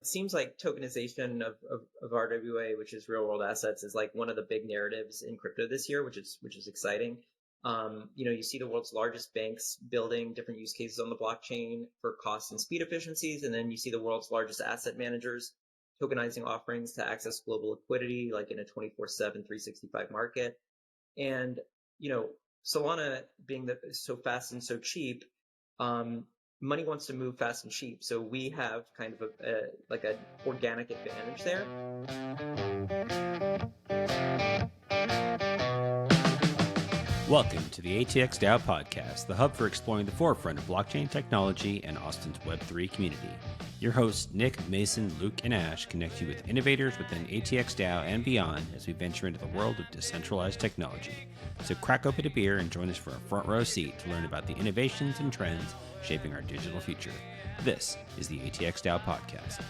it seems like tokenization of RWA, which is real world assets, is like one of the big narratives in crypto this year, which is exciting. You see the world's largest banks building different use cases on the blockchain for cost and speed efficiencies, and then you see the world's largest asset managers tokenizing offerings to access global liquidity, like in a 24/7, 365 market. And Solana being so fast and so cheap, money wants to move fast and cheap. So we have kind of like an organic advantage there. Welcome to the ATX DAO podcast, the hub for exploring the forefront of blockchain technology and Austin's Web3 community. Your hosts, Nick, Mason, Luke, and Ash, connect you with innovators within ATX DAO and beyond as we venture into the world of decentralized technology. So crack open a beer and join us for a front row seat to learn about the innovations and trends shaping our digital future. This is the ATX DAO podcast.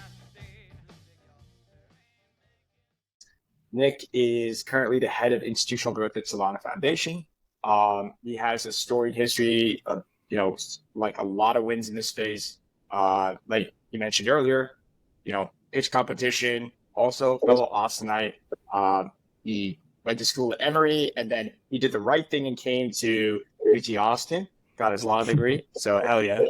Nick is currently the head of institutional growth at Solana Foundation. He has a storied history of, like a lot of wins in this space. Like you mentioned earlier, pitch competition, also fellow Austinite. He went to school at Emory, and then he did the right thing and came to UT Austin, got his law degree. So hell yeah.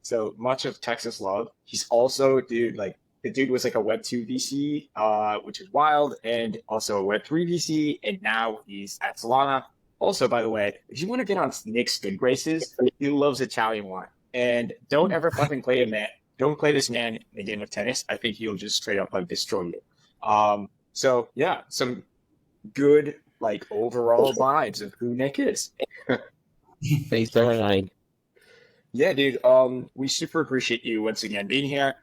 So much of Texas love. He's also, the dude was like a Web2 VC, which is wild, and also a Web3 VC, and now he's at Solana. Also, by the way, if you want to get on Nick's good graces, he loves Italian wine. And don't ever fucking play him, man. Don't play this man in a game of tennis. I think he'll just straight up destroy you. So yeah, some good overall vibes of who Nick is. Thanks for having. Yeah, dude. We super appreciate you once again being here.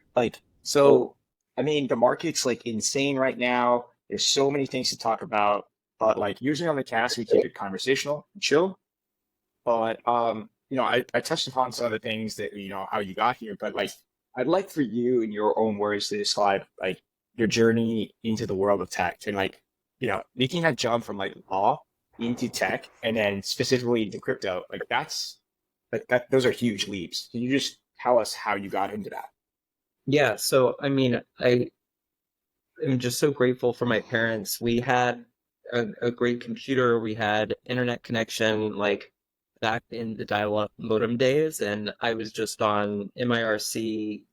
So, I mean, the market's insane right now. There's so many things to talk about, but usually on the cast, we keep it conversational and chill. But, I touched upon some of the things that, how you got here, but I'd like for you in your own words to describe your journey into the world of tech and making that jump from law into tech and then specifically into crypto. Those are huge leaps. Can you just tell us how you got into that? Yeah, so I mean, I am just so grateful for my parents. We had a great computer. We had internet connection, back in the dial-up modem days, and I was just on MIRC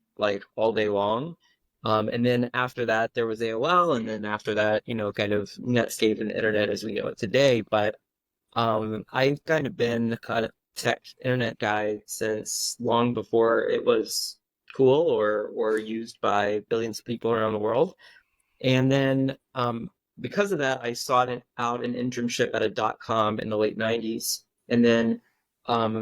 all day long. And then after that, there was AOL, and then after that, kind of Netscape and internet as we know it today. But I've kind of been a tech internet guy since long before it was cool or used by billions of people around the world. And then because of that, I sought out an internship at a .com in the late 90s, and then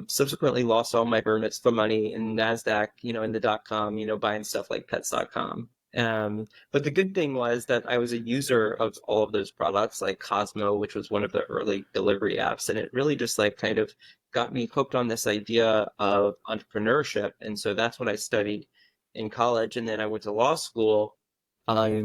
subsequently lost all my bar mitzvah money in NASDAQ, in the .com, buying stuff like pets.com. But the good thing was that I was a user of all of those products, like Cosmo, which was one of the early delivery apps, and it really just kind of got me hooked on this idea of entrepreneurship. And so that's what I studied in college. And then I went to law school. I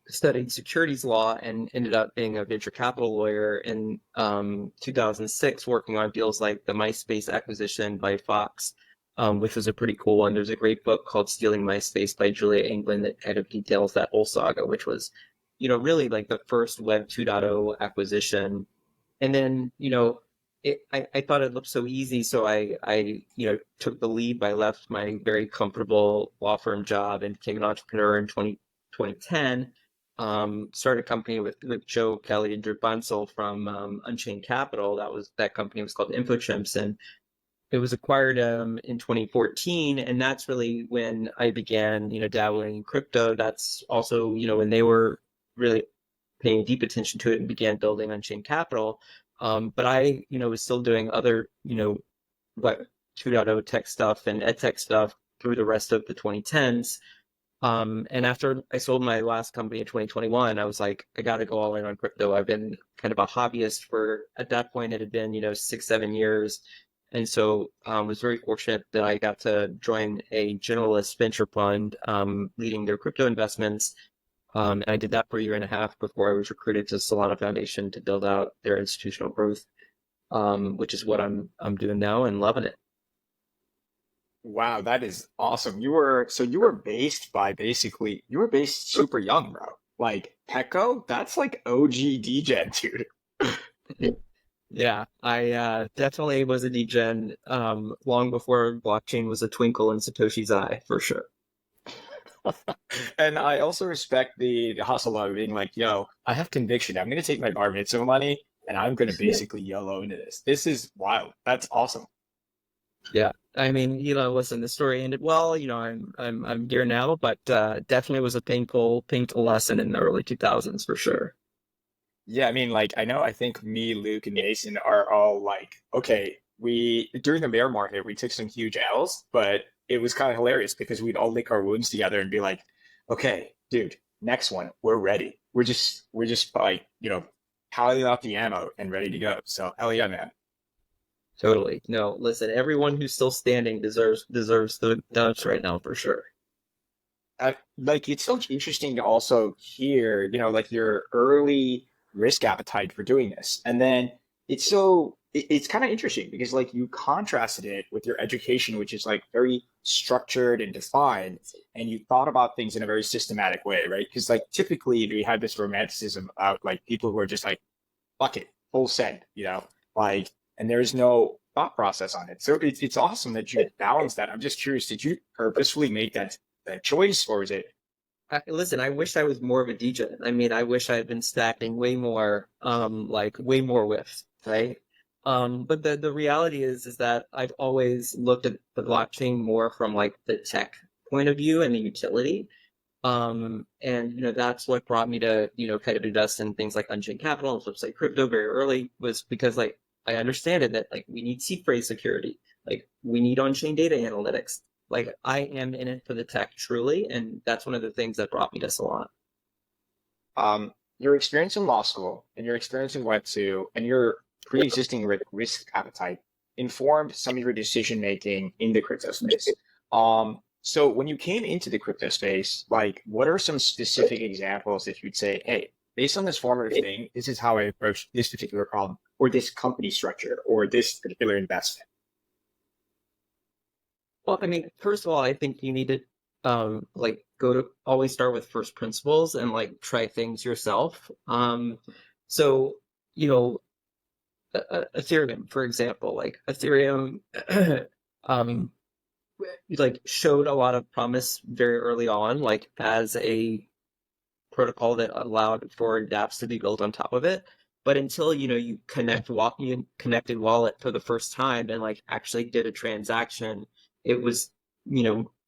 studied securities law and ended up being a venture capital lawyer in 2006, working on deals like the MySpace acquisition by Fox, which was a pretty cool one. There's a great book called Stealing MySpace by Julia England that kind of details that whole saga, which was, really the first Web 2.0 acquisition. And then, I thought it looked so easy, so I took the leap. I left my very comfortable law firm job and became an entrepreneur in 2010. Started a company with Joe Kelly and Drew Bunsell from Unchained Capital. That company was called InfoChimps, and it was acquired in 2014, and that's really when I began, dabbling in crypto. That's also, when they were really paying deep attention to it and began building Unchained Capital. But I, was still doing other, Web 2.0 tech stuff and ed tech stuff through the rest of the 2010s. And after I sold my last company in 2021, I was like, I got to go all in on crypto. I've been kind of a hobbyist at that point, it had been, 6-7 years. And so I was very fortunate that I got to join a generalist venture fund, leading their crypto investments. And I did that for a year and a half before I was recruited to Solana Foundation to build out their institutional growth, which is what I'm doing now and loving it. Wow, that is awesome. You were based super young, bro. Like Pecco, that's like OG DGen, dude. Yeah, I definitely was a degen long before blockchain was a twinkle in Satoshi's eye, for sure. And I also respect the hustle of being like, yo, I have conviction. I'm gonna take my bar mitzvah money and I'm gonna basically YOLO into this. This is wild. That's awesome. Yeah, I mean, listen, the story ended well. I'm here now, but definitely was a painful lesson in the early 2000s for sure. Yeah, I mean, like, I think me, Luke, and Mason are all like, okay, we, during the bear market, we took some huge L's, but it was kind of hilarious because we'd all lick our wounds together and be like, okay, dude, next one, we're ready. We're just like, piling off the ammo and ready to go. So, hell yeah, man. Totally. No, listen, everyone who's still standing deserves the donuts right now for sure. Like, it's so interesting to also hear, like your early risk appetite for doing this. And then it's kind of interesting because like you contrasted it with your education, which is like very structured and defined, and you thought about things in a very systematic way, right? Because like typically we had this romanticism about like people who are just like, fuck it, full send, like, and there's no thought process on it. So it's awesome that you balance that. I'm just curious, did you purposefully make that choice, or is it? Listen, I wish I was more of a DJ. I mean, I wish I had been stacking way more, like way more whiffs, right? But the reality is that I've always looked at the blockchain more from like the tech point of view and the utility. And that's what brought me to, kind of invest in things like Unchained Capital and Flipside Crypto very early was because like I understand it that like we need seed phrase security, like we need on-chain data analytics. Like I am in it for the tech truly, and that's one of the things that brought me to Solana. Your experience in law school and your experience in Web 2 and your pre-existing risk appetite informed some of your decision making in the crypto space. So when you came into the crypto space, like what are some specific examples that you'd say, hey, based on this formative thing, this is how I approach this particular problem or this company structure or this particular investment? Well, I mean, first of all, I think you need to like go to always start with first principles and like try things yourself. So you know, Ethereum, for example, like Ethereum, um, like showed a lot of promise very early on, like as a protocol that allowed for dApps to be built on top of it. But until you you connected wallet for the first time and like actually did a transaction, it was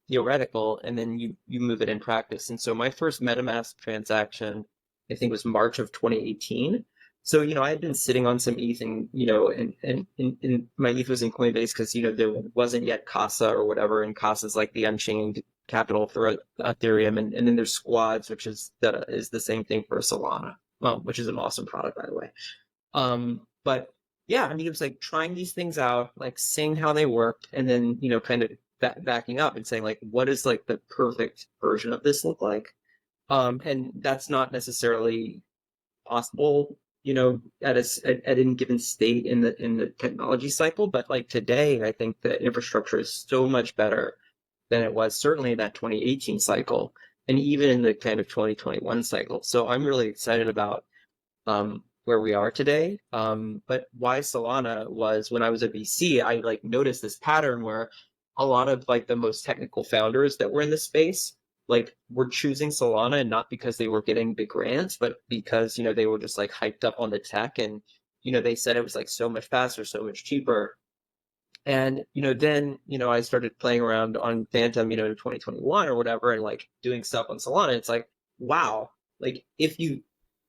theoretical, and then you move it in practice. And so my first MetaMask transaction, I think, was March of 2018. So I had been sitting on some ETH, and and my ETH was in Coinbase because there wasn't yet Casa or whatever, and Casa is like the unchained capital for Ethereum, and then there's Squads, which is the same thing for Solana, well, which is an awesome product, by the way. But yeah, I mean, it was like trying these things out, like seeing how they worked, and then kind of backing up and saying like, what does like the perfect version of this look like? And that's not necessarily possible, at any given state in the technology cycle. But like today, I think the infrastructure is so much better than it was certainly in that 2018 cycle, and even in the kind of 2021 cycle. So I'm really excited about where we are today. But why Solana was when I was a VC, I like noticed this pattern where a lot of like the most technical founders that were in the space like were choosing Solana, and not because they were getting big grants, but because they were just like hyped up on the tech, and they said it was like so much faster, so much cheaper. And then I started playing around on Phantom, in 2021 or whatever, and like doing stuff on Solana. It's like, wow, like if you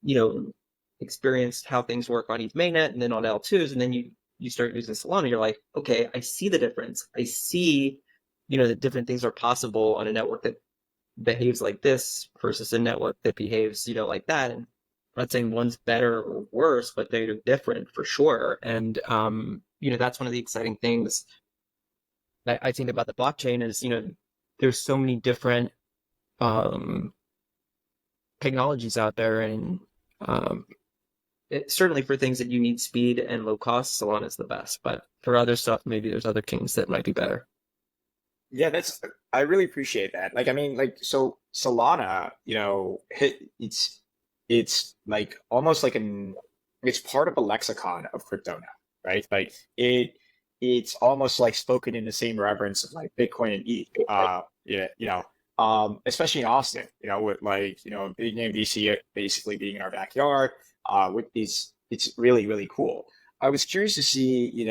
know experienced how things work on ETH mainnet and then on L2s, and then you start using Solana, you're like, okay, I see the difference. I see that different things are possible on a network that behaves like this versus a network that behaves like that. And I'm not saying one's better or worse, but they're different for sure. And that's one of the exciting things that I think about the blockchain is there's so many different um, technologies out there, and certainly for things that you need speed and low cost, Solana is the best. But for other stuff, maybe there's other kings that might be better. Yeah, I really appreciate that. Like, I mean, like, so Solana, it's like almost like it's part of a lexicon of crypto now, right? Like it's almost like spoken in the same reverence of like Bitcoin and ETH. Yeah, especially in Austin, with like, big name VC basically being in our backyard, with these, it's really, really cool. I was curious to see,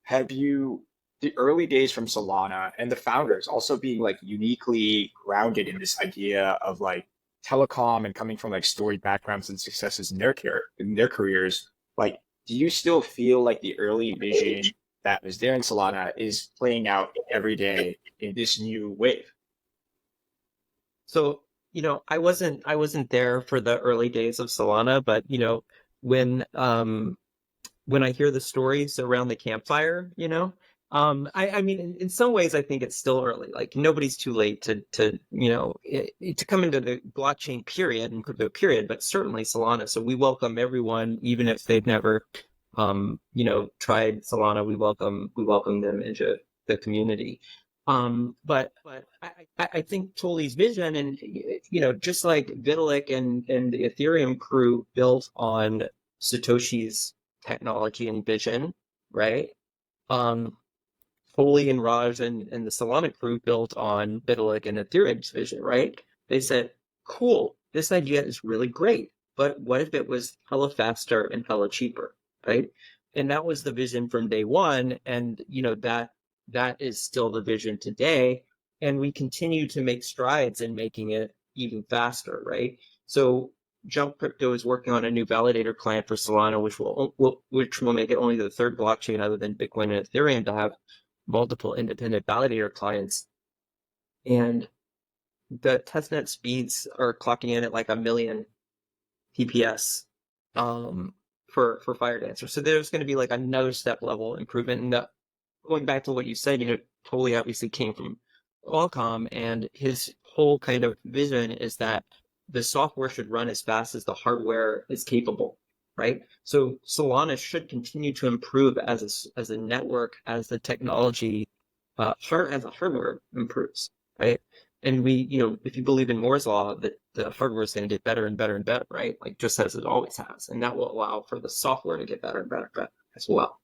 have you the early days from Solana and the founders also being like uniquely grounded in this idea of like telecom and coming from like storied backgrounds and successes in their careers, like do you still feel like the early vision that was there in Solana is playing out every day in this new wave? So, I wasn't there for the early days of Solana, but when when I hear the stories around the campfire, I mean, in some ways, I think it's still early. Like nobody's too late to come into the blockchain period and crypto period, but certainly Solana. So we welcome everyone, even if they've never, tried Solana. We welcome them into the community. But I think Tolly's vision, and just like Vitalik and the Ethereum crew built on Satoshi's technology and vision, right? Um, Foley and Raj and the Solana crew built on Vitalik and Ethereum's vision, right? They said, cool, this idea is really great, but what if it was hella faster and hella cheaper, right? And that was the vision from day one, and that is still the vision today, and we continue to make strides in making it even faster, right? So Jump Crypto is working on a new validator client for Solana, which will make it only the third blockchain other than Bitcoin and Ethereum to have multiple independent validator clients. And the testnet speeds are clocking in at like a million TPS for Firedancer. So there's going to be like another step level improvement. And going back to what you said, Totally obviously came from Qualcomm, and his whole kind of vision is that the software should run as fast as the hardware is capable, right? So Solana should continue to improve as a network, as the technology, as the hardware improves, right? And if you believe in Moore's law, that the hardware is going to get better and better and better, right? Like just as it always has, and that will allow for the software to get better and better and better as well.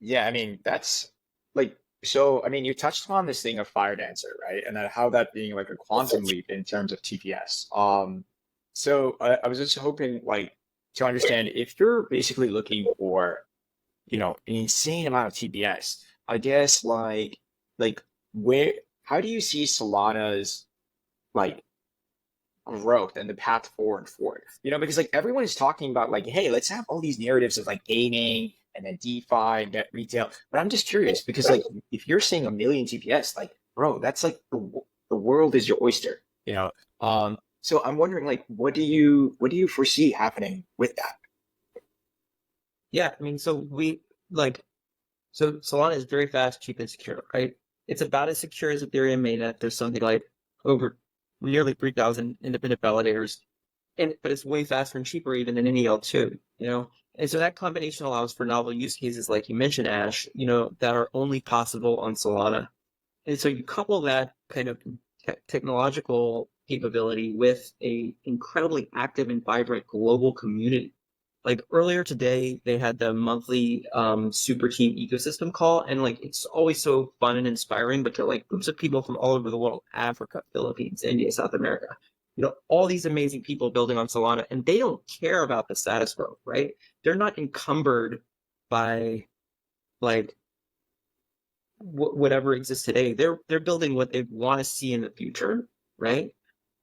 Yeah, I mean, that's like, so, I mean, you touched upon this thing of Fire Dancer, right? And then how that being like a quantum leap in terms of TPS. So I was just hoping like to understand if you're basically looking for, an insane amount of TPS, I guess like where, how do you see Solana's like growth and the path forward for it. Because like everyone is talking about like, hey, let's have all these narratives of like gaming and then DeFi and net retail. But I'm just curious because like if you're saying a million TPS, like bro, that's like the world is your oyster. So I'm wondering like what do you foresee happening with that? Yeah, I mean, so Solana is very fast, cheap, and secure, right? It's about as secure as Ethereum mainnet. There's something like over nearly 3,000 independent validators, but it's way faster and cheaper even than any L2, And so that combination allows for novel use cases like you mentioned, Ash, that are only possible on Solana. And so you couple that kind of technological capability with a incredibly active and vibrant global community. Like earlier today, they had the monthly super team ecosystem call, and like it's always so fun and inspiring. But to like groups of people from all over the world, Africa, Philippines, India, South America, all these amazing people building on Solana, and they don't care about the status quo, right? They're not encumbered by like whatever exists today. They're building what they want to see in the future, right?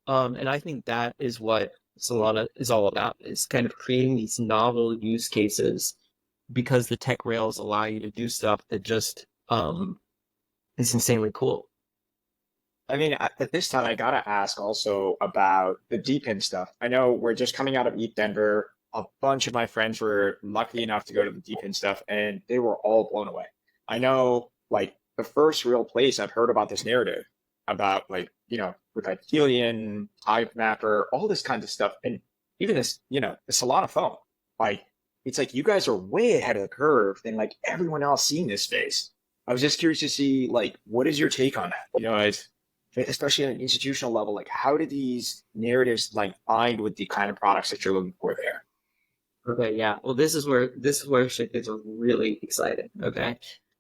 And I think that is what Solana is all about, is kind of creating these novel use cases because the tech rails allow you to do stuff that just is insanely cool. I mean, at this time, I gotta ask also about the DePIN stuff. I know we're just coming out of ETH Denver. A bunch of my friends were lucky enough to go to the DePIN stuff, and they were all blown away. I know, like, the first real place I've heard about this narrative about, like, with like Helium, Hive Mapper, all this kind of stuff, and even this, the Solana phone. Like, it's like you guys are way ahead of the curve than like everyone else seeing this space. I was just curious to see, like, what is your take on that? Especially on an institutional level, like, how do these narratives like bind with the kind of products that you're looking for there? Okay, yeah. Well, this is where shit gets really exciting. Okay.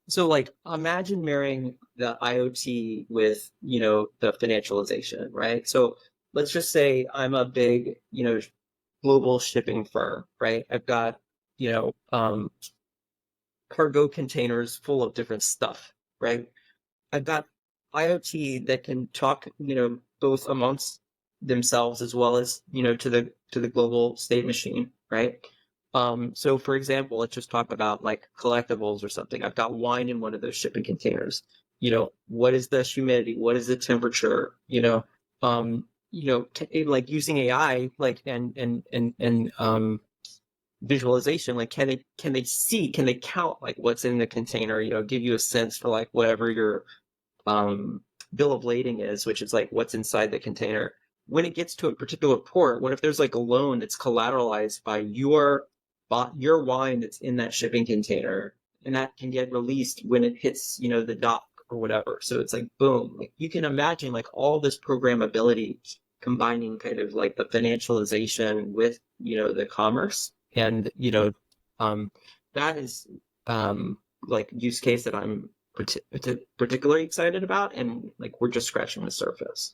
So like imagine marrying the IoT with, the financialization, right? So let's just say I'm a big, global shipping firm, right? I've got, you know, um, cargo containers full of different stuff, right? I've got IoT that can talk, both amongst themselves as well as, to the global state machine, right? So for example, let's just talk about like collectibles or something. I've got wine in one of those shipping containers. What is the humidity? What is the temperature? Like using AI, like and visualization, like can they count like what's in the container, give you a sense for like whatever your um, bill of lading is, which is like what's inside the container. When it gets to a particular port, what if there's like a loan that's collateralized by your wine that's in that shipping container, and that can get released when it hits, the dock or whatever. So it's like boom. Like you can imagine like all this programmability combining kind of like the financialization with, the commerce. And, um, that is like use case that I'm particularly excited about, and like we're just scratching the surface.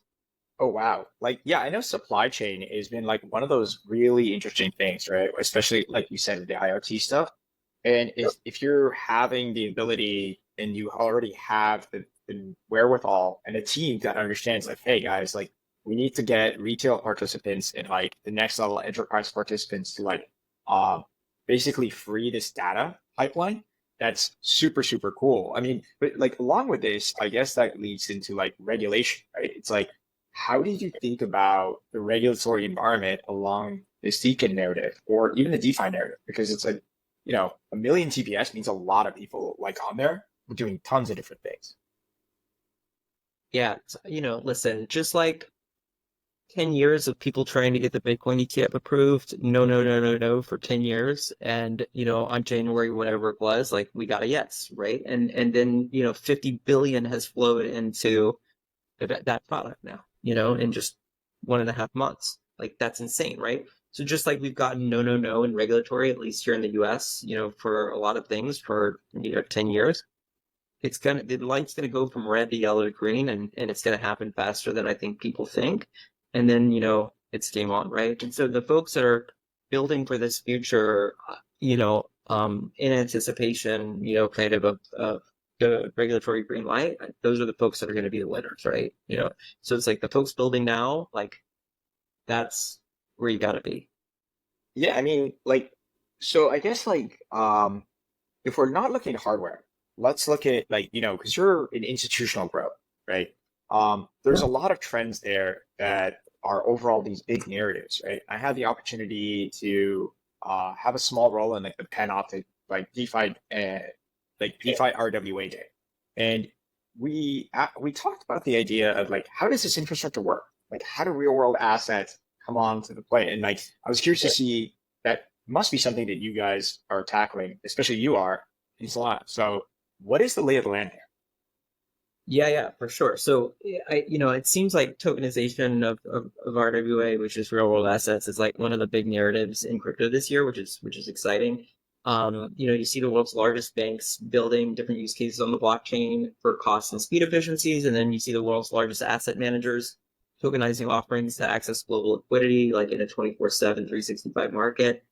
Oh wow. Like yeah, I know supply chain has been like one of those really interesting things, right? Especially like you said with the IoT stuff. And if you're having the ability and you already have the wherewithal and a team that understands like, hey guys, like we need to get retail participants and like the next level enterprise participants to like basically free this data pipeline. That's super, super cool. I mean, but like along with this, I guess that leads into like regulation, right? It's like, how did you think about the regulatory environment along this Deacon narrative or even the DeFi narrative? Because it's like, a million TPS means a lot of people like on there doing tons of different things. Yeah, listen, just like 10 years of people trying to get the Bitcoin ETF approved, no, no, no, no, no, for 10 years. And, on January, whatever it was, like we got a yes, right? And then, 50 billion has flowed into that product now, in just 1.5 months. Like that's insane, right? So just like we've gotten no, no, no in regulatory, at least here in the US, for a lot of things for, 10 years, the light's gonna go from red to yellow to green, and it's gonna happen faster than I think people think. And then, it's game on, right? And so the folks that are building for this future, in anticipation, kind of the regulatory green light, those are the folks that are going to be the winners, right? So it's like the folks building now, like that's where you got to be. Yeah, I mean, like, so I guess like if we're not looking at hardware, let's look at like, because you're an institutional growth, right? There's a lot of trends there that are overall these big narratives, right? I had the opportunity to have a small role in like the Panoptic, like DeFi, like DeFi RWA day, and we talked about the idea of like how does this infrastructure work? Like how do real world assets come on to the play? And like I was curious to see that must be something that you guys are tackling, especially you are in Solana. So what is the lay of the land here? Yeah, for sure. So it seems like tokenization of RWA, which is real world assets, is like one of the big narratives in crypto this year, which is exciting. You see the world's largest banks building different use cases on the blockchain for cost and speed efficiencies, and then you see the world's largest asset managers tokenizing offerings to access global liquidity, like in a 24/7, 365 market.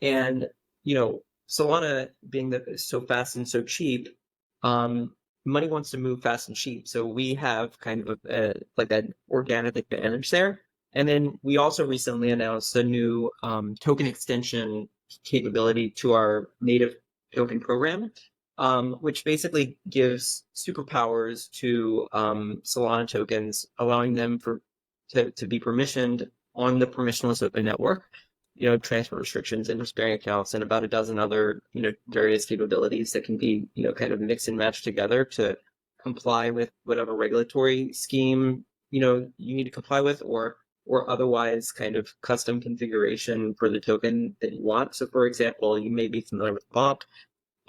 And, Solana being so fast and so cheap, um, money wants to move fast and cheap. So we have kind of like that organic advantage there. And then we also recently announced a new token extension capability to our native token program, which basically gives superpowers to Solana tokens, allowing them to be permissioned on the permissionless open network, transfer restrictions, interest-bearing accounts, and about a dozen other, various capabilities that can be, kind of mix and match together to comply with whatever regulatory scheme, you need to comply with, or otherwise kind of custom configuration for the token that you want. So for example, you may be familiar with BOMP.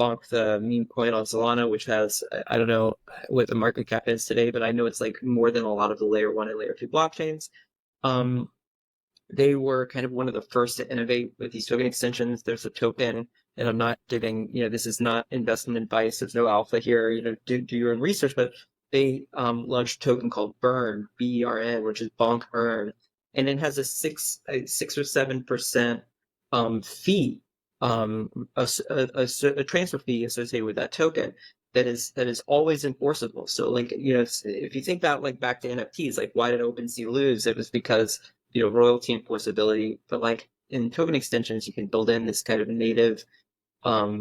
Bonk, the meme coin on Solana, which has, I don't know what the market cap is today, but I know it's like more than a lot of the layer 1 and layer 2 blockchains. They were kind of one of the first to innovate with these token extensions. There's a token, and I'm not giving, this is not investment advice. There's no alpha here. Do your own research. But they launched a token called Burn, BERN, which is Bonk Earn, and it has a 6 or 7% fee, a transfer fee associated with that token that is always enforceable. So like, if you think about like back to NFTs, like why did OpenSea lose? It was because royalty enforceability, but like in token extensions, you can build in this kind of native,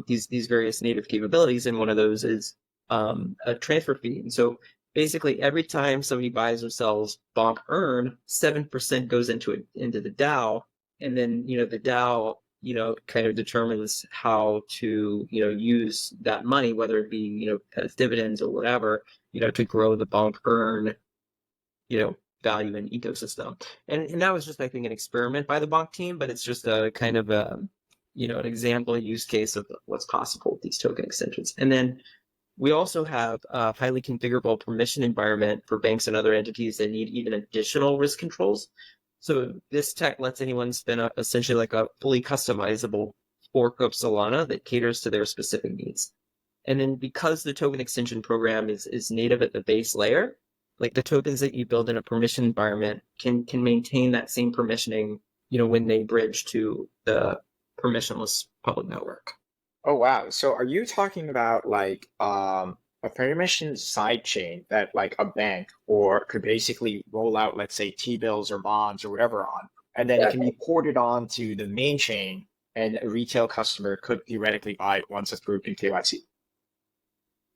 these various native capabilities, and one of those is a transfer fee. And so basically, every time somebody buys or sells Bonk Earn, 7% goes into the DAO, and then the DAO kind of determines how to use that money, whether it be as dividends or whatever, to grow the Bonk Earn value and ecosystem. And that was just, I think, an experiment by the Bonk team, but it's just a kind of an example use case of what's possible with these token extensions. And then we also have a highly configurable permission environment for banks and other entities that need even additional risk controls. So this tech lets anyone spin up essentially like a fully customizable fork of Solana that caters to their specific needs. And then because the token extension program is native at the base layer, like the tokens that you build in a permission environment can maintain that same permissioning, when they bridge to the permissionless public network. Oh wow. So are you talking about like a permission sidechain that like a bank or could basically roll out, let's say T-bills or bonds or whatever on, and then it can be ported on to the main chain and a retail customer could theoretically buy it once approved in KYC?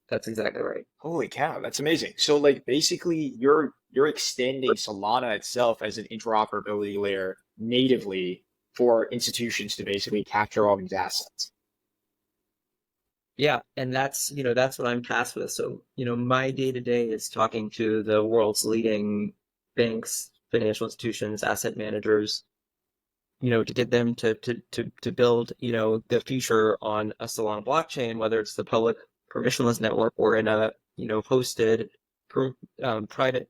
That's exactly right. Holy cow, that's amazing. So like basically you're extending Solana itself as an interoperability layer natively for institutions to basically capture all these assets. Yeah, and that's what I'm tasked with. So, my day-to-day is talking to the world's leading banks, financial institutions, asset managers, to get them to build, the future on a Solana blockchain, whether it's the public permissionless network or in a, hosted private,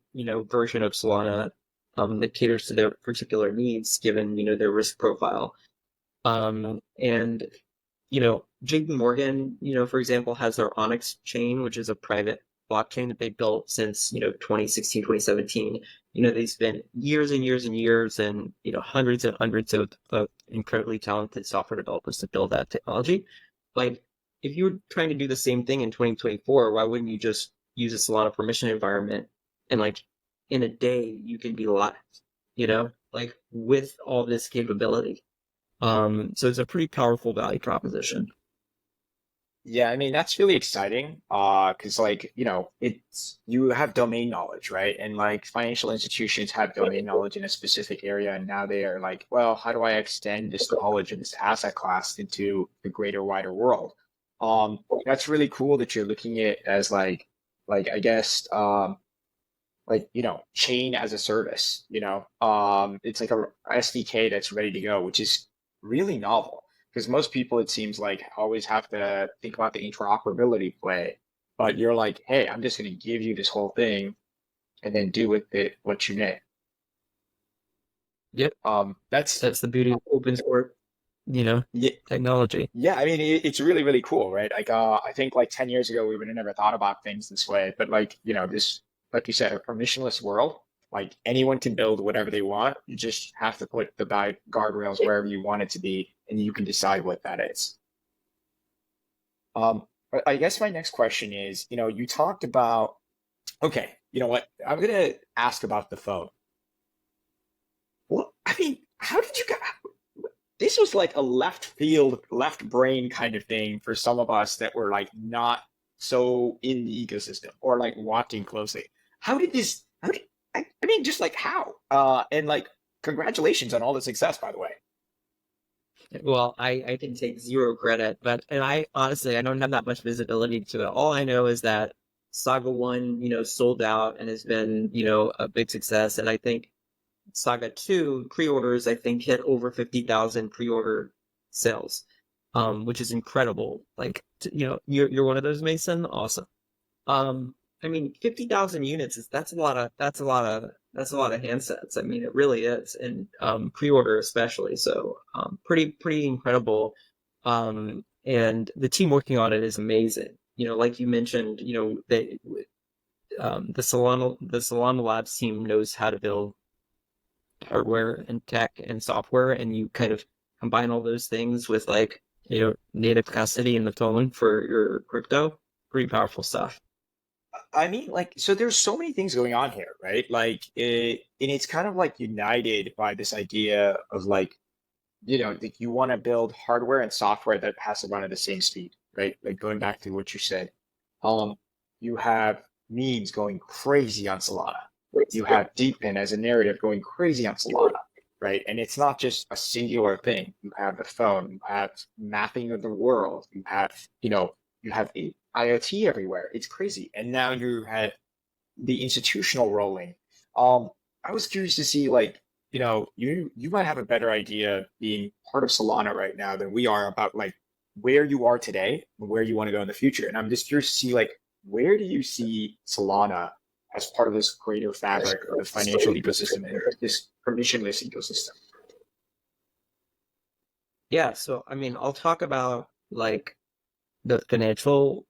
version of Solana that caters to their particular needs given, their risk profile. And JP Morgan, for example, has their Onyx chain, which is a private blockchain that they built since, 2016, 2017. They spent years and years and years and, hundreds and hundreds of incredibly talented software developers to build that technology. Like, if you were trying to do the same thing in 2024, why wouldn't you just use a Solana permission environment and like in a day you can be live, like with all this capability. So it's a pretty powerful value proposition. Yeah, I mean that's really exciting. Because like, it's you have domain knowledge, right? And like financial institutions have domain knowledge in a specific area, and now they are like, well, how do I extend this knowledge of this asset class into the greater, wider world? That's really cool that you're looking at it as like I guess like chain as a service. It's like a SDK that's ready to go, which is really novel. Because most people, it seems like, always have to think about the interoperability play. But you're like, hey, I'm just going to give you this whole thing and then do with it what you need. Yep. That's the beauty of open source, yeah, technology. yeah. I mean, it's really, really cool, right? Like, I think like 10 years ago, we would have never thought about things this way. But like, this, like you said, a permissionless world, like anyone can build whatever they want. You just have to put the guardrails wherever you want it to be, and you can decide what that is. But I guess my next question is, you talked about, okay, you know what? I'm gonna ask about the phone. Well, I mean, how did you get? This was like a left field, left brain kind of thing for some of us that were like not so in the ecosystem or like watching closely. How did this? I mean, just like how? And like, congratulations on all the success, by the way. Well, I can take zero credit, and I honestly, I don't have that much visibility to it. All I know is that Saga 1, sold out and has been, a big success. And I think Saga 2 pre-orders, I think, hit over 50,000 pre-order sales, which is incredible. Like you're one of those, Mason. Awesome. I mean, 50,000 units that's a lot of handsets. I mean, it really is, and pre-order especially. So, pretty incredible. And the team working on it is amazing. Like you mentioned, the Solana Labs team knows how to build hardware and tech and software, and you kind of combine all those things with like native custody in the phone for your crypto. Pretty powerful stuff. I mean, like, so there's so many things going on here, right? Like, and it's kind of like united by this idea of like, that you want to build hardware and software that has to run at the same speed, right? Like going back to what you said, um, you have memes going crazy on Solana. You have Deepin as a narrative going crazy on Solana, right? And it's not just a singular thing. You have the phone, you have mapping of the world, you have IoT everywhere. It's crazy. And now you have the institutional rolling. I was curious to see, like, you might have a better idea being part of Solana right now than we are about like where you are today and where you want to go in the future. And I'm just curious to see, like, where do you see Solana as part of this greater fabric of the financial ecosystem and this permissionless ecosystem? Yeah, so I mean, I'll talk about like the financial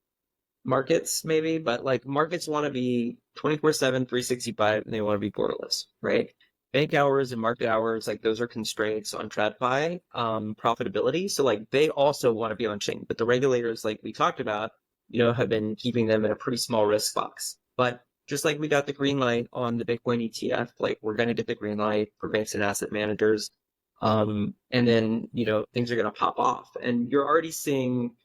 markets maybe, but like markets want to be 24/7, 365, and they want to be borderless, right? Bank hours and market hours, like those are constraints on TradFi profitability. So like they also want to be on chain, but the regulators, like we talked about, have been keeping them in a pretty small risk box. But just like we got the green light on the Bitcoin ETF, like we're going to get the green light for banks and asset managers. And then, things are going to pop off. And you're already seeing,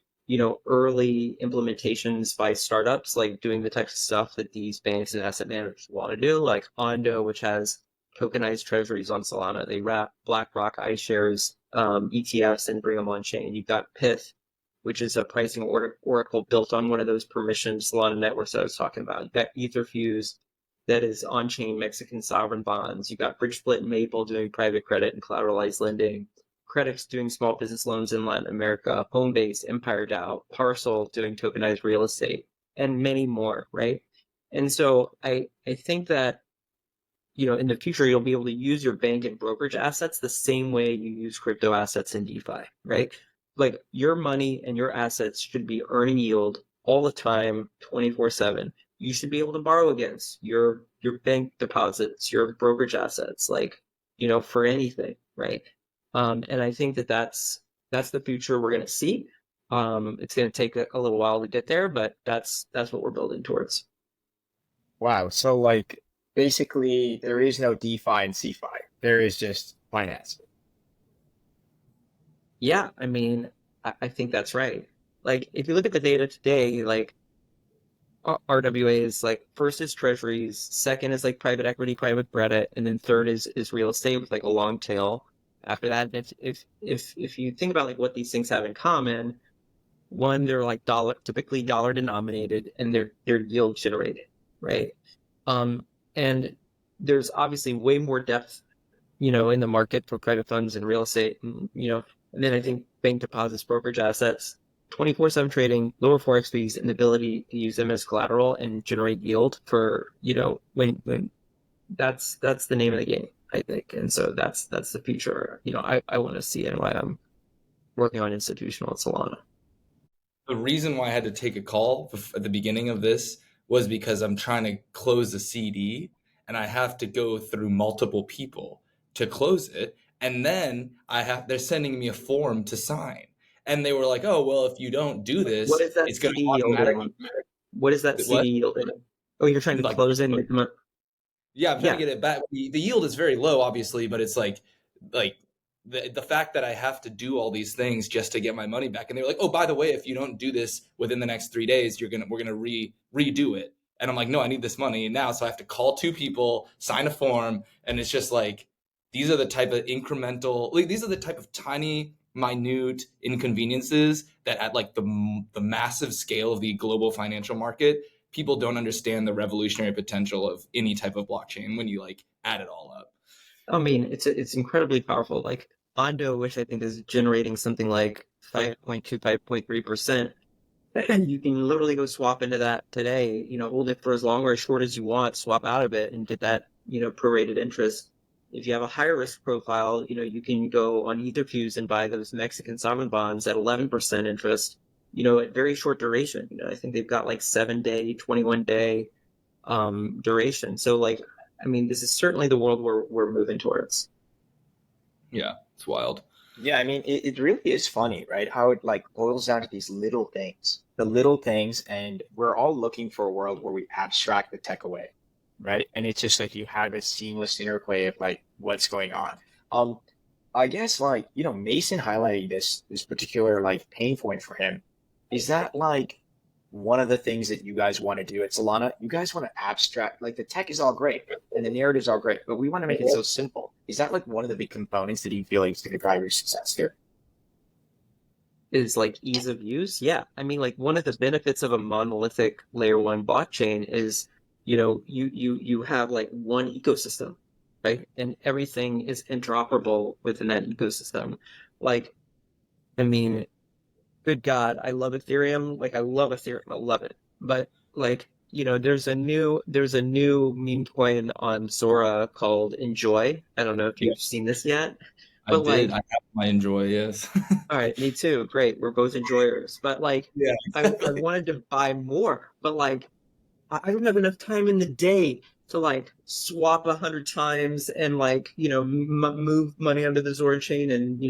early implementations by startups, like doing the types of stuff that these banks and asset managers want to do, like Ondo, which has tokenized treasuries on Solana. They wrap BlackRock iShares ETFs and bring them on chain. You've got Pyth, which is a pricing oracle built on one of those permissioned Solana networks that I was talking about. You've got Etherfuse, that is on-chain Mexican sovereign bonds. You've got Bridgesplit and Maple doing private credit and collateralized lending. Credix doing small business loans in Latin America. Homebase, Empire DAO, Parcel doing tokenized real estate, and many more, right? And so I think that in the future, you'll be able to use your bank and brokerage assets the same way you use crypto assets in DeFi, right? Like your money and your assets should be earning yield all the time, 24/7. You should be able to borrow against your bank deposits, your brokerage assets, like, for anything, right? And I think that that's the future we're going to see. It's going to take a little while to get there, but that's what we're building towards. Wow. So like basically there is no DeFi and CeFi. There is just finance. Yeah, I mean, I think that's right. Like, if you look at the data today, like RWA is like first is treasuries, second is like private equity, private credit, and then third is real estate with like a long tail. After that, if you think about like what these things have in common, one, they're like typically dollar denominated, and they're yield generated, right? And there's obviously way more depth, in the market for credit funds and real estate, and then I think bank deposits, brokerage assets, 24/7 trading, lower forex fees, and the ability to use them as collateral and generate yield for, when that's the name of the game, I think. And so that's the future, I want to see, and why I'm working on institutional at Solana. The reason why I had to take a call at the beginning of this was because I'm trying to close a CD and I have to go through multiple people to close it. And then they're sending me a form to sign. And they were like, oh, well, if you don't do this, What is that it's going to CD automatically. What is that What? CD yielding? Oh, you're trying to Like, close in. yeah, I'm trying Yeah. to get it back. The yield is very low, obviously, but it's like the fact that I have to do all these things just to get my money back. And they were like, oh, by the way, if you don't do this within the next 3 days, we're gonna redo it. And I'm like, no, I need this money now. So I have to call two people, sign a form, and it's just like these are the type of these are the type of tiny, minute inconveniences that at like the massive scale of the global financial market, people don't understand the revolutionary potential of any type of blockchain when you like add it all up. I mean, it's incredibly powerful. Like Ondo, which I think is generating something like 5.2, 5.3%, You can literally go swap into that today, hold it for as long or as short as you want, swap out of it and get that, prorated interest. If you have a higher risk profile, you can go on Etherfuse and buy those Mexican sovereign bonds at 11% interest, at very short duration. I think they've got like 7-day, 21-day duration. So like, I mean, this is certainly the world we're moving towards. Yeah, it's wild. Yeah, I mean, it really is funny, right? How it like boils down to these little things, the little things, and we're all looking for a world where we abstract the tech away, right? And it's just like you have a seamless interplay of like what's going on. Um, I guess like, Mason highlighting this particular like pain point for him. Is that like one of the things that you guys want to do at Solana? You guys want to abstract, like the tech is all great and the narratives are great, but we want to make it so simple. Is that like one of the big components that you feel like is going to drive your success here? Is like ease of use. Yeah. I mean, like one of the benefits of a monolithic layer one blockchain is, you have like one ecosystem, right? And everything is interoperable within that ecosystem. Like, I mean, good God, I love Ethereum. Like I love Ethereum. I love it. But like, there's a new meme coin on Sora called Enjoy. I don't know if Yeah, you've seen this yet, I but did. I like, have my enjoy. Yes. all right, me too. Great. We're both enjoyers. But like, Yeah, I exactly. wanted to buy more, but like, I don't have enough time in the day to like swap 100 times and like, move money under the Zora chain and,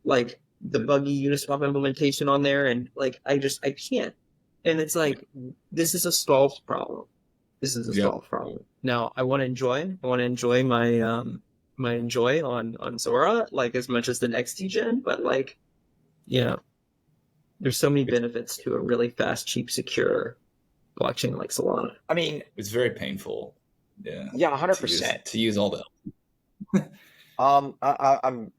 like the buggy Uniswap implementation on there. And like, I can't. And it's Yeah. like, this is a solved problem. This is a Yep. solved problem. Now I want to enjoy my enjoy on Zora, like as much as the next degen, but like, you know, there's so many benefits to a really fast, cheap, secure blockchain like Solana. I mean, It's very painful. Yeah. yeah, To use 100%. to use all the. I'm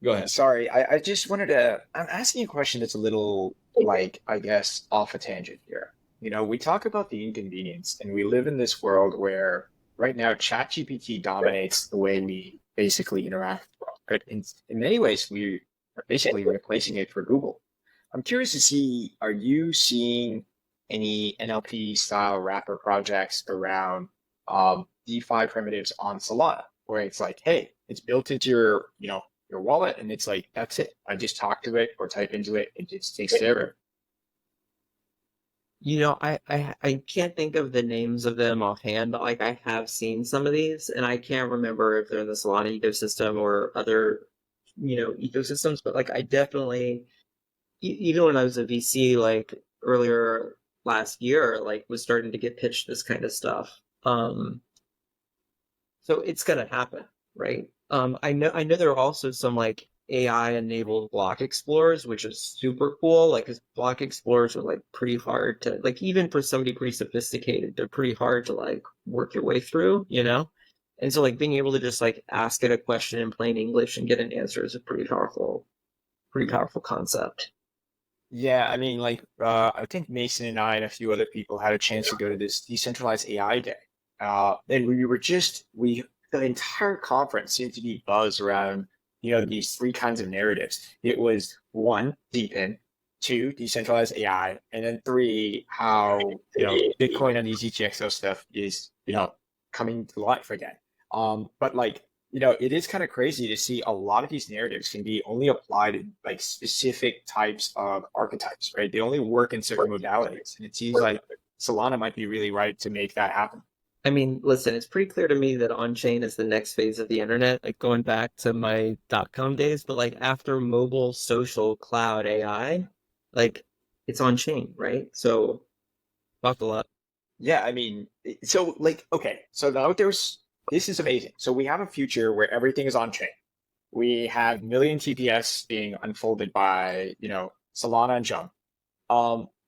Go ahead. sorry. I just wanted to, I'm asking a question that's a little like, I guess, off a tangent here. We talk about the inconvenience and we live in this world where right now ChatGPT dominates the way we basically interact with the world, right? In many ways, we are basically replacing it for Google. I'm curious to see, are you seeing any NLP style wrapper projects around DeFi primitives on Solana, where it's like, hey, it's built into your wallet, and it's like that's it. I just talk to it or type into it, it just takes care of it. I can't think of the names of them offhand, but like I have seen some of these, and I can't remember if they're in the Solana ecosystem or other, ecosystems. But like I definitely, even when I was a VC, like earlier last year, like was starting to get pitched this kind of stuff. So it's gonna happen, right? I know there are also some like AI enabled block explorers, which is super cool. Like, 'cause block explorers are like pretty hard to like, even for somebody pretty sophisticated, they're pretty hard to like work your way through. And so like being able to just like ask it a question in plain English and get an answer is a pretty powerful concept. Yeah, I mean, like, I think Mason and I and a few other people had a chance to go to this decentralized AI day. And the entire conference seemed to be buzzed around, these three kinds of narratives. It was one, deepen, two, decentralized AI, and then three, how, Bitcoin and these GTXO stuff is, coming to life again. But like, it is kind of crazy to see a lot of these narratives can be only applied in like specific types of archetypes, right? They only work in certain modalities. And it seems like Solana might be really right to make that happen. I mean, listen, it's pretty clear to me that on-chain is the next phase of the internet, like going back to my .com days, but like after mobile, social, cloud, AI, like it's on-chain, right? So buckle up. Yeah, I mean, so like, okay, so now this is amazing. So we have a future where everything is on chain. We have million TPS being unfolded by, Solana and Jump.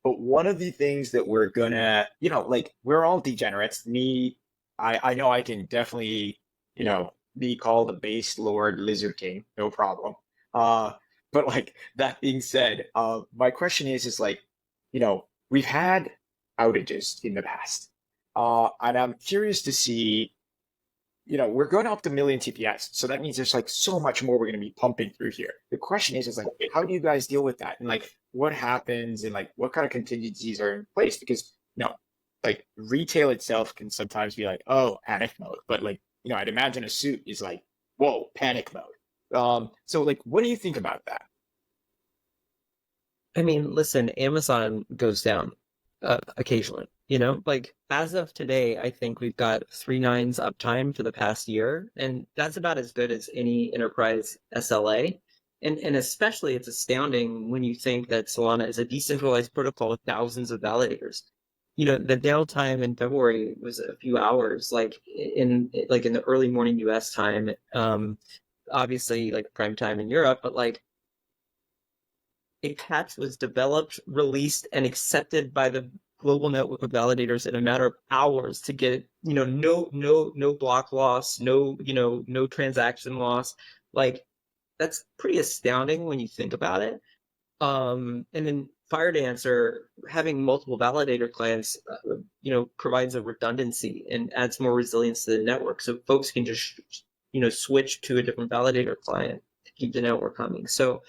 But one of the things that we're gonna, like we're all degenerates. Me, I know I can definitely, be called a base lord lizard king, no problem. Uh, but like that being said, my question is like, we've had outages in the past. And I'm curious to see, we're going up to million TPS. So that means there's like so much more we're going to be pumping through here. The question is like, how do you guys deal with that? And like, what happens and like what kind of contingencies are in place? Because like retail itself can sometimes be like, oh, panic mode, but like I'd imagine a suit is like, whoa, panic mode. So like, what do you think about that? I mean, listen, Amazon goes down occasionally, like as of today, I think we've got 3 nines uptime for the past year, and that's about as good as any enterprise SLA. And especially it's astounding when you think that Solana is a decentralized protocol with thousands of validators. The downtime in February was a few hours, like in the early morning US time, obviously like prime time in Europe, but like a patch was developed, released, and accepted by the global network of validators in a matter of hours to get, no block loss, no transaction loss. Like that's pretty astounding when you think about it. And then Firedancer having multiple validator clients, provides a redundancy and adds more resilience to the network. So folks can just, switch to a different validator client to keep the network coming. So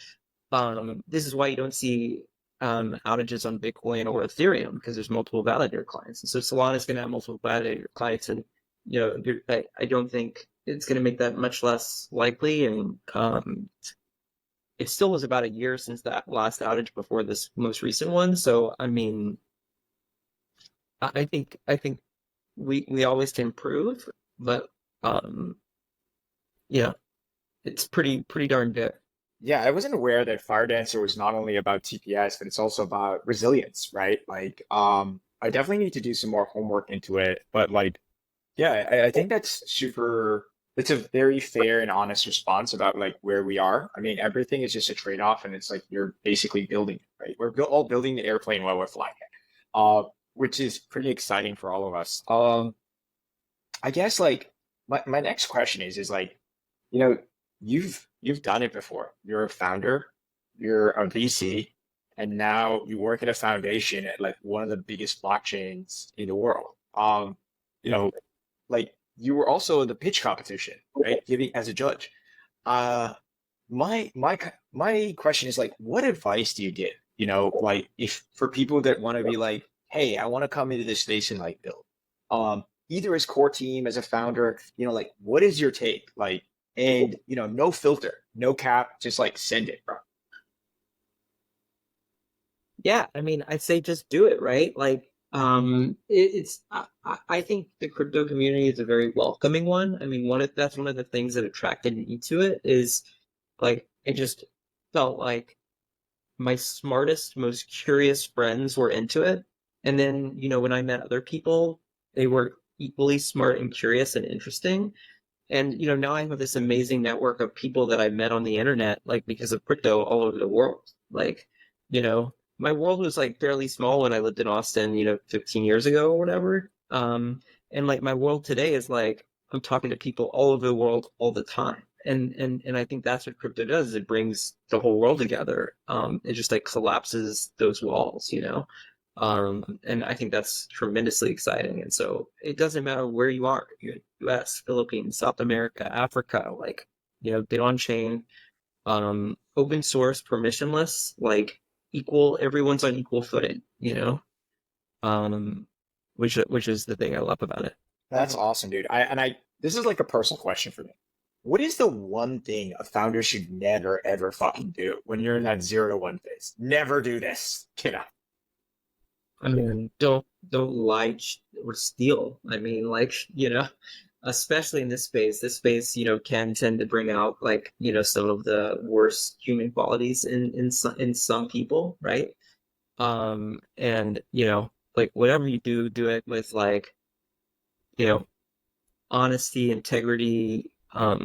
this is why you don't see outages on Bitcoin or Ethereum, because there's multiple validator clients. And so Solana is going to have multiple validator clients, and I don't think it's going to make that much less likely. And it still was about a year since that last outage before this most recent one. So I mean, I think we always can improve, but yeah, it's pretty darn good. Yeah, I wasn't aware that Fire Dancer was not only about TPS, but it's also about resilience, right? Like, I definitely need to do some more homework into it. But like, yeah, I think that's super. It's a very fair and honest response about like where we are. I mean, everything is just a trade-off, and it's like you're basically building it, right? We're all building the airplane while we're flying it, which is pretty exciting for all of us. I guess like my next question is like, you know, you've done it before. You're a founder, you're a VC, and now you work at a foundation at like one of the biggest blockchains in the world. You know, like you were also in the pitch competition, right? Giving as a judge. Uh, my question is like, what advice do you give? Like if for people that want to be like, hey, I want to come into this space and like build, either as core team, as a founder, like what is your take? Like, and no filter, no cap, just like send it, bro. Yeah, I mean, I'd say just do it, right? Like, it's I think the crypto community is a very welcoming one. I mean, that's one of the things that attracted me to it is like it just felt like my smartest, most curious friends were into it. And then, when I met other people, they were equally smart and curious and interesting. And, now I have this amazing network of people that I met on the internet, like because of crypto all over the world. Like, my world was like fairly small when I lived in Austin, 15 years ago or whatever. And like my world today is like I'm talking to people all over the world all the time. And I think that's what crypto does, is it brings the whole world together. It just like collapses those walls. And I think that's tremendously exciting. And so it doesn't matter where you are, US, Philippines, South America, Africa, like, get on chain, open source, permissionless, like everyone's on equal footing, um, which is the thing I love about it. That's awesome, dude. I this is like a personal question for me. What is the one thing a founder should never ever fucking do when you're in that 0 to 1 phase? Never do this. Get out. I mean, don't lie or steal. I mean, like, especially in this space. This space, can tend to bring out like, some of the worst human qualities in some people, right? And like whatever you do, do it with like, you know, honesty, integrity,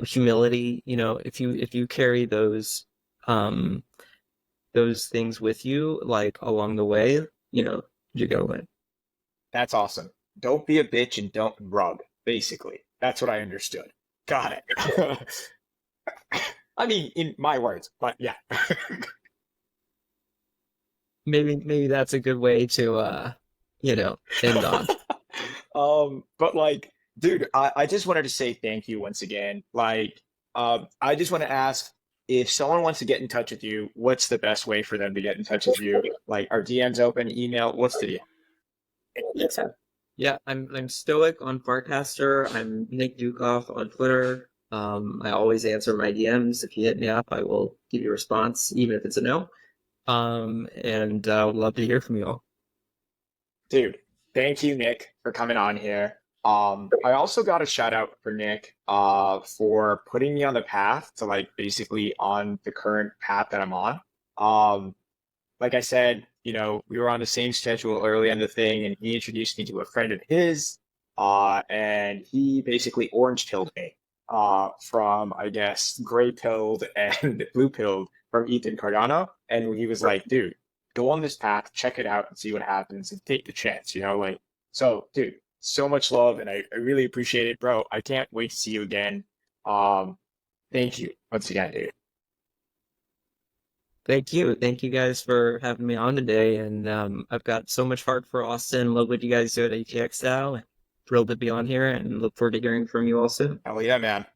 humility. If you carry those things with you, like along the way, you go win. That's awesome. Don't be a bitch and don't rug, basically. That's what I understood. Got it. I mean, in my words, but yeah. Maybe that's a good way to end on. But like, dude, I just wanted to say thank you once again. Like, I just want to ask, if someone wants to get in touch with you, what's the best way for them to get in touch with you? Like, are DMs open, email? What's the deal? Yeah, I'm Stoic on Farcaster. I'm Nick Ducoff on Twitter. I always answer my DMs. If you hit me up, I will give you a response, even if it's a no. And would love to hear from you all. Dude, thank you, Nick, for coming on here. I also got a shout out for Nick, for putting me on the path to like basically on the current path that I'm on. Like I said, we were on the same schedule early in the thing, and he introduced me to a friend of his, and he basically orange pilled me, from I guess gray pilled and blue pilled from Ethan Cardano, and he was like, dude, go on this path, check it out, and see what happens, and take the chance, like. So, dude, so much love, and I really appreciate it, bro. I can't wait to see you again. Thank you once again, dude. Thank you. Thank you guys for having me on today. And I've got so much heart for Austin. Love what you guys do at ATX now. Thrilled to be on here and look forward to hearing from you all soon. Hell yeah, man.